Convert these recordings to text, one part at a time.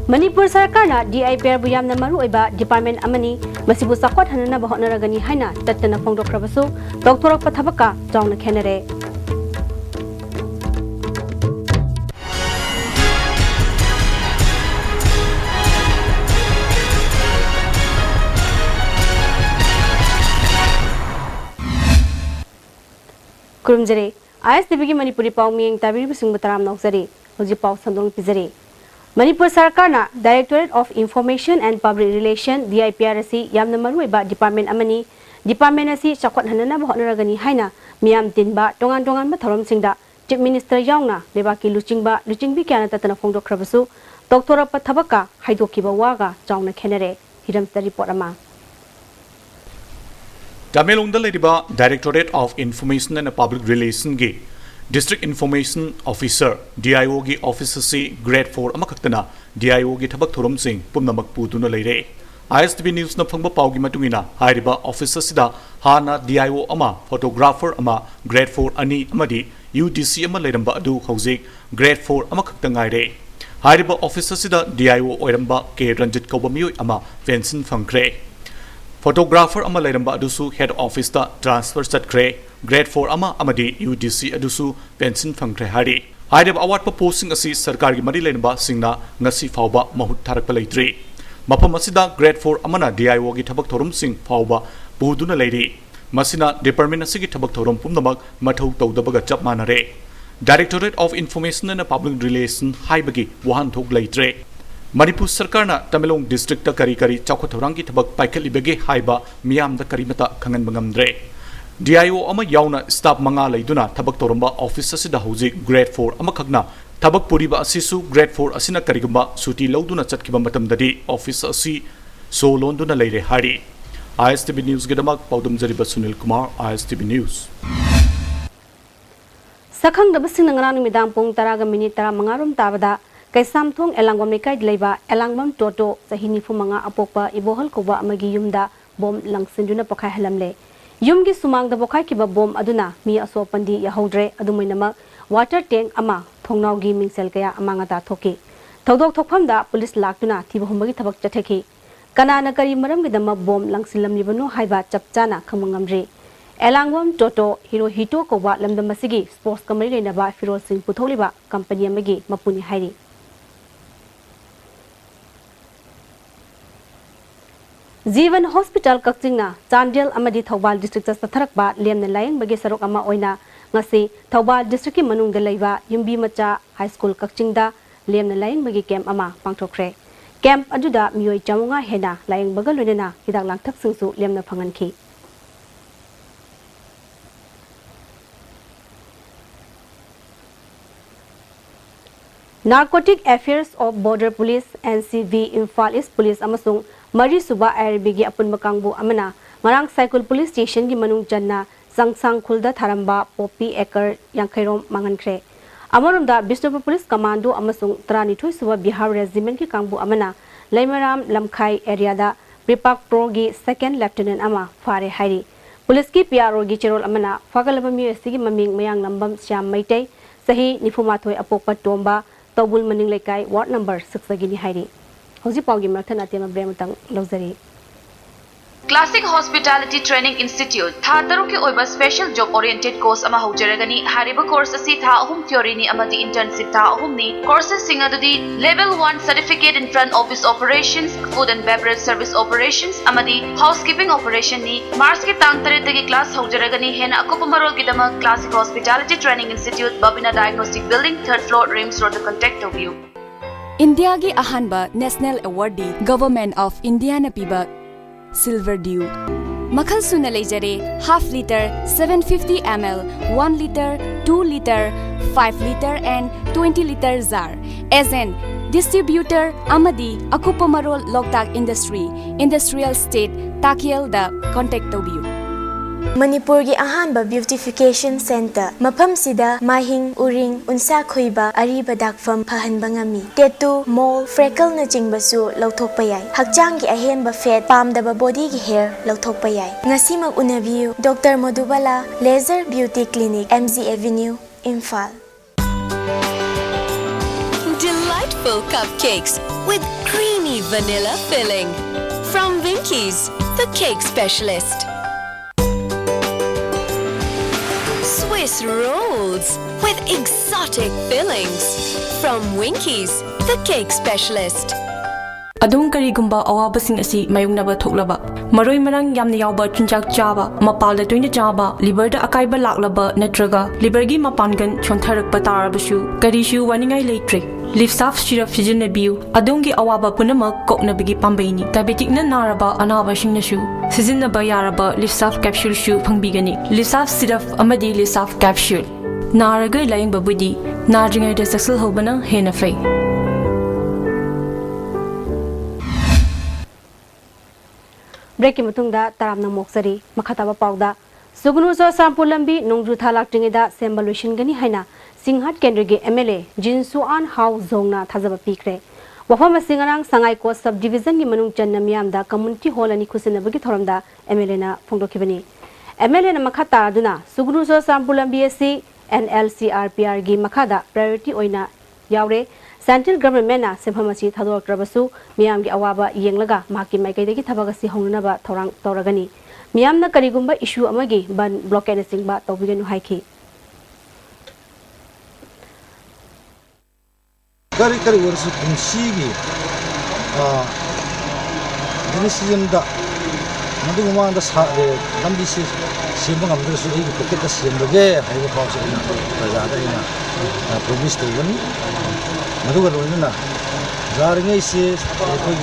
Manipur Sarkarna DIPR bu yamna maru oiba department amani masibu sakwat hanana ba hotnaragani haina tattana phongdokrabasu doktorak pathabaka jawna khenare kurumjare ISTV ki Manipuri paw mieng tabiri bising bataram nausari hoji paw sandong pizare Manipur Sarkarna Directorate of Information and Public Relations DIPR asi yamna maru oiba department amani department asi chakwat hanana ba hotnaragani haina miyam tinba tongan ba tharom Chief Minister yauna lebaki luchingbi kyana tatana phongdokrabasu doktora pathabaka haidokiba waga chawna khenare hiramsta report ama Tamelongda lediba Directorate of Information and Public Relations gi District Information Officer DIO gi officer si grade 4 amakaktana DIO gi thabak thorom sing pumnamak putuna leire ISTV news na phangba pawgi matungina hairiba officer sida hana DIO ama photographer ama grade 4 ani amadi UDC ama leiramba adu hojik grade 4 amakakta ngaire hairiba officer sida DIO oiramba K Ranjit Kauba miyoi ama pension phangkre Photographer ama leiramba adusu head office ta transfer chatkre grade 4 ama amadi UDC adusu pension phangkre hari hairiba award pa posting asi sarkar gi mari leiramba singna ngasi fawba mahut tharakpa leitri mapam asida grade 4 amana DIO gi thabak thorum sing fawba buduna leiri masina department asigi thabak thorum pumnamak mathau tawdabaga chap manare Directorate of Information and Public Relations haibagi wahan thok leitre Manipur Sarkarna Tamelong District ta kari chawkhathorangi thabak paikhali haiba miyamda karimata khangan bangamdre DIO ama yauna staff manga leiduna thabak toramba office asida hojik grade 4 ama khagna thabak puriba asisu grade 4 asina karigumba suti lauduna chatkiba matamdadi office asi so londuna leire hari ISTV News gedamak paudum jariba Sunil Kumar ISTV News Sakhang da basing ngarang midang pung taraga minit tara mangarum tabada kay samthong elangwam ni kay leba elangwam toto sa hinifu mga apokpa ibohol koba amagi yumda bom langsinduna pakay halamle yumgi sumang da bokay kiba bom aduna mi aso pandi yahodre adumay namak water tank ama thongnaw gi mingsel kaya amanga ta thoki thodok thokphamda police laktuna thibuhumagi thabak chatheki kanana kari maram gi dama bom langsilam libano haiba chapchana khamangamre elangwam toto hito koba lamdam masigi sports kamari lena ba Firoz Singh putholiba company amagi mapuni hairi Jeevan Hospital Kakchingna Chandel amadi Thawbal District Satharakba lemna layang bagi sarok ama oina ngasi Thawbal District ki manung da leiba yumbi macha high school Kakchingda lemna layang bagi camp ama pangthokre camp aduda miyoi chamunga hena layang baga loinena hidak langthak singsu lemna phanganki Narcotic Affairs of Border Police NCV Imphal East Police amasung Mari Suba Airbigi apun makangbu amana marang cycle police station gi manung janna sangsang khulda tharamba popi acre yangkhairom mangankre amarumda Bishnupur Police Commando amasung Tranithoi Suba Bihar Regiment ki kangbu amana Laimaram Lamkhai area da Pripak Pro gi second lieutenant ama fare hairi police ki PRO gi cherol amana fagalaba mi sigi maming mayang lambam syam maitai sahi nifumathoi apokpa tomba Tobul Maning Lekai ward number 6 gini hairi Hoji Paugi Marthan Atema Bremutang Lozari Classic Hospitality Training Institute Thadaru ke oiba special job oriented course ama haujaragani hariba course asi tha ahum theory ni amadi internship tha ahum ni courses singadudi level 1 certificate in front office operations food and beverage service operations amadi housekeeping operation ni Mars ke tang tare tagi class haujaragani hena akupamarol gidama Classic Hospitality Training Institute Babina Diagnostic Building 3rd floor Rims Road contact of you India gi ahanba National Awardee Government of India na piba Silver Dew Makhal suna leijare half liter 750 ml 1 liter 2 liter 5 liter and 20 liter jar as an distributor amadi akupamarol Loktak Industry Industrial State Takiel da contact of you Manipur gi ahanba beautification center mafam sida mahing uring unsa khoiba ariba dakfam phahanba ngami tattoo mole freckle na chingbasu lauthokpa yai hakchang gi ahenba fat pamdaba body gi hair lauthokpa yai ngasi mag unabiu Dr Madhubala Laser Beauty Clinic MZ Avenue Imphal delightful cupcakes with creamy vanilla filling. From Winkies, the cake specialist. Swiss rolls with exotic fillings. From Winkies, the cake specialist. Adung karigumba awabasing asi mayungnaba thoklaba maroi marang yamna yawba chunjak chaba mapalda toina chaba liver da akaiba laklaba natraga liver gi mapangan chontharakpa tarabasu karishu waningai leitre lift staff syrup sijinabiu adungi awaba punama koknabigi pambaini diabetic na naraba anaba singnasu sizinaba yaraba lift staff capsule shu phangbigani lift staff syrup amadi lift staff capsule naraga layingba budi nadringai da successful hobana hena fai break मतुंगदा तारामना मोक्सरी मखताबा पाउदा सुगुनुजो सामपुलंबी नोंजु थालाक टिंगेदा सेम्बलुशन गनी हाइना सिंहट केंद्रगे एमएलए जिनसुआन हाउ जोंगना थाजबा पीखरे वफम सिंगरांग संगाई को सब डिवीजन की मनुंग चन्ना मियामदा कम्युनिटी हॉल अनि खुसिनबगी थोरमदा एमएलए ना फोंदोखिबनी एमएलए ना मखता दुना सुगुनुजो सामपुलंबी एसी एनएलसीआरपीआर गी मखादा प्रायोरिटी ओइना यावरे सेंट्रल गवर्नमेंट ना सेमफमसी थादोरत्रबसु मियाम की अवाबा येंगलगा माकी माइकैदगी थबगसी होंगनबा थौरांग तौरगनी मियामना करिगुंबा इशू अमगी बन ब्लॉकेड सिंगबा तौबिगनु हाइखी करी वर्ष कुंसीगी दिनिसियनदा मदु ममांदा सारे लंबी से same ngamdrsu ei pocket da semboge haiba khawse ina rajada ina promise tawani madu ga loina जारंगे से कोई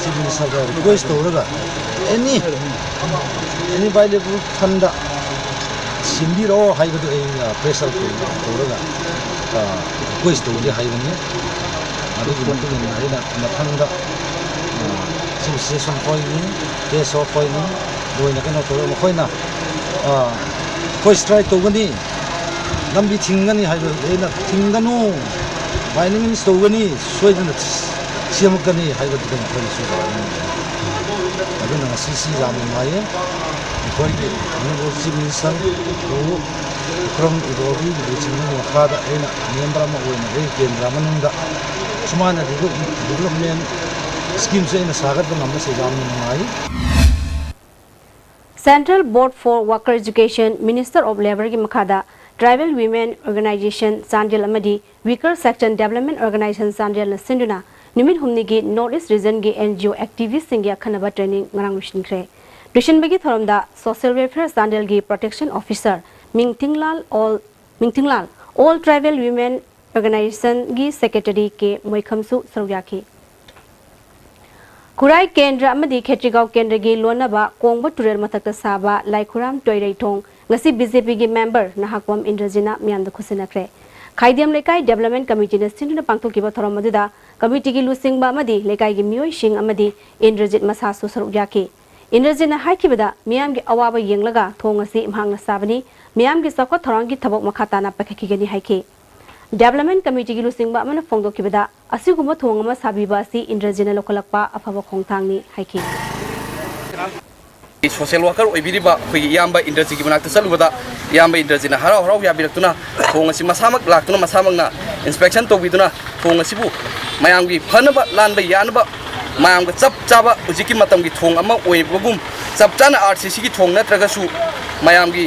सिविल सर्वर रिक्वेस्ट होगा एनी बाइलेबल फंड सिंबिरो हाइबदो प्रेशर होगा रिक्वेस्ट होगे हाइबनी अदुगी मतुंग हाइना मथंग situation point case of point दोइना केनो तोर मखोइना कोई स्ट्राइक तोगनी लंबी थिंगनी हाइबदो थिंगनु बाइनिंग तोगनी सोइदना सिमकनी हाइबदो खनसु अदुना सीसी जामनाये कोई मनोर सिविल ओ क्रम इदोबी बिचिन मखादा एना मेंबर मा ओइना रे केंद्र मनुंदा सुमाना डेवलपमेंट स्कीम से इन सागत नम्बर से जामनाये central board for worker education minister of labour की मखादा ट्राइबल वीमेन ऑर्गेनाइजेशन चांडिल अमदी weaker section development organisation Chandil सिंधुना निमित हुमनी की नॉर्थ ईस्ट रीजन की एनजीओ एक्टिविस्ट सिंगिया खनबा ट्रेनिंग ngarang wishinkhre दुशनबगी थरमदा सोशल वेलफेयर चांडिल की protection officer Mingthinglal all tribal women organisation की सेक्रेटरी के मोइखमसु सरुयाखी खुराई केंद्र अमदी खेत्रिगांव केंद्र की लोनबा कोंगबा तुरेर मथक साबा लाइखुराम टोयरेथोंग ngasi बीजेपी की मेंबर नाहकवम इंद्रजिना मियामदा खुसिनखरे खाइदियम लेकाई डेवलपमेंट कमिटी ने सिंधुना पांगथोकिबा थोरम मदुदा कमिटी की लुसिंगबा अमदी लेकाई की मियोय सिंग अमदी इंद्रजित मसासु सरुयाखी इंद्रजिना हाइखिबदा मियाम की अवाबा येंगलगा थोंगसी imhangna sabani मियाम की सखो थोरंग की थबक मखाताना पखखिगनी हाइखि डेवलपमेंट कमिटी की लुसिंगबा अमना फोंगदोकिबदा असिगुम थोंगमा साबिबा असि इंद्रजिना लोकलकपा अफबा खोंथांगनी हाइखि सोशल वर्कर ओइबिरिबा खै यामबा इंडस्ट्री की मनाक चलुबदा यामबा इंडस्ट्री हराव हराव याबिरक्तुना थोंगसी मसामक लाक्तुना मसामकना इंस्पेक्शन तौबिदुना थोंगसीबु मयामगी फनबा लानबा यानबा मयामगा चप चाबा उजिकी मतमगी थोंग अमा ओइबगुम चप चाना आरसीसी की थोंग नत्रगसु मयामगी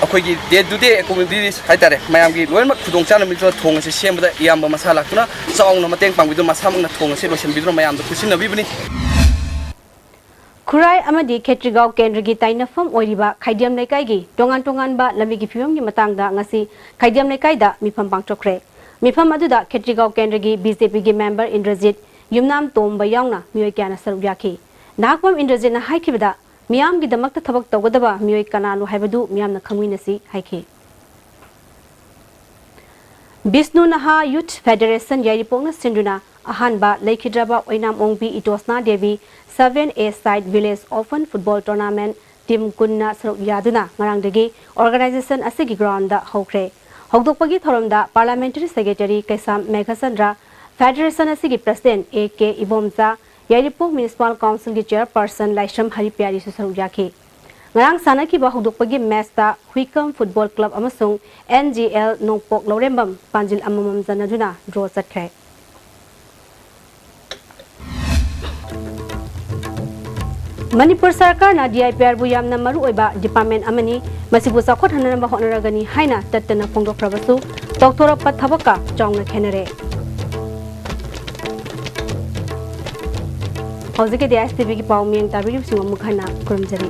अखोइगी डे टू डे एक्टिविटीज हाइतारे मयामगी लोइमक खुदोंग चाना मिथो थोंगसी सेमबदा यामबा मसा लाक्तुना चाउना मतेंग पांगबिदु मसामकना थोंगसी लोसनबिदुना मयामदा खुसिनबिबनी खुराई अमदी खेत्रिगांव केंद्र की ताइनफम ओइरिबा खाइदियम लेकाई टोंगान टोंगानबा लमी की फिवम की मतंगदा ngasi खाइदियम लेकाईदा मिफम पांगचोखरे मिफम अदुदा खेत्रिगांव केंद्र की बीजेपी की मेंबर इंद्रजित युमनाम तोमबा यावना मियोय क्याना सरुयाखी नाहकवम इंद्रजितना हाइखिबदा मियाम की दमकता थबक तौगदबा मियोय कनानु हाइबदु मियामना खंगमिनसी हाइखि बिष्णु नहा यूथ फेडरेशन यारिपोंगना सिंधुना अहानबा लेखिद्रबा ओइनाम ओंगबी इटोसना Devi 7A side village open football tournament team कुन्ना सरुक यादुना ngarangdagi organization asigi ground da hokre hokdokpagi thoromda parliamentary secretary kaisam meghasandra federation asigi president AK Ibomza Yaripok municipal council ki chairperson Laisham Haripyari su saruk yakhi ngarang sanaki ba hokdokpagi match ta Huikam football club amasung NGL Nongpok Lorembam Panjil amamam janaduna draw chatkhe Manipur Sarkar na DIPR bu yamna maru oiba department amani masibu sakhot hanana honaragani haina tattana phongdokrabasu doktora pathabaka chawna khenare Howzike ISTV ki paw miyang tabiri singa mukhana kurumjari